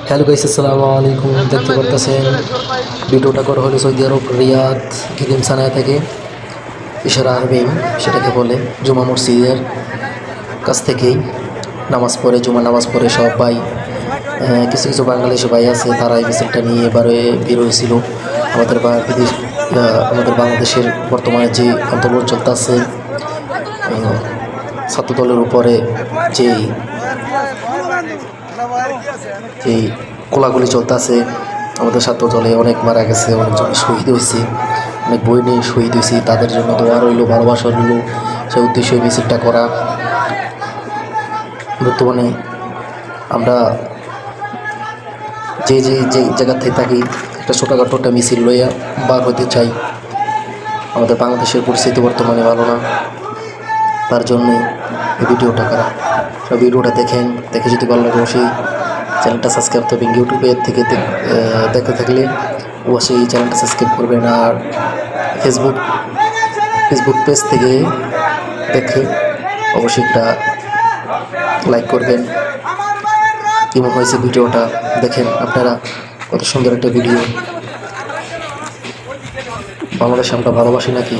Hello guys, আসসালামু আলাইকুম। দেখতে পারতেছেন ভিডিওটা করা হলো সৌদি আরব রিয়াদ ইদিম সানায় থেকে ইশারা আরবিম সেটাকে বলে জুমা মসজিদের কাছ থেকেই নামাজ পড়ে জুমা নামাজ পড়ে সবাই কিছু কিছু বাংলাদেশি ভাই আছে, তারা এই মিছিলটা নিয়ে এবারে বের হয়েছিল। আমাদের বিদেশ আমাদের বাংলাদেশের বর্তমানে যে আন্দোলন চলতেছে ছাত্র দলের উপরে যেই যেই কোলাগুলি চলতেছে, আমাদের ছাত্র দলে অনেক মারা গেছে, অনেকজন শহীদ হয়েছে, অনেক বই নিয়ে শহীদ হয়েছে, তাদের জন্য দোয়া রইল, ভালোবাসা রইল। সে উদ্দেশ্যে মিছিলটা করা। বর্তমানে আমরা যে যে যে জায়গা থেকে থাকি একটা ছোটোখাটো একটা মিছিল লইয়া বার হতে চাই। আমাদের বাংলাদেশের পরিস্থিতি বর্তমানে ভালো না, তার জন্যই এই ভিডিওটা করা। ভিডিওটা দেখে যদি ভালো লাগে অবশ্যই চ্যানেলটা সাবস্ক্রাইব করবেন। ইউটিউবে থেকে দেখতে থাকলে অবশ্যই চ্যানেলটা সাবস্ক্রাইব করবেন। আর ফেসবুক পেজ থেকে দেখে অবশ্যই একটা লাইক করবেন। কেমন হয়েছে ভিডিওটা দেখেন আপনারা, কত সুন্দর একটা ভিডিও। বাংলাদেশ আমরা ভালোবাসি নাকি?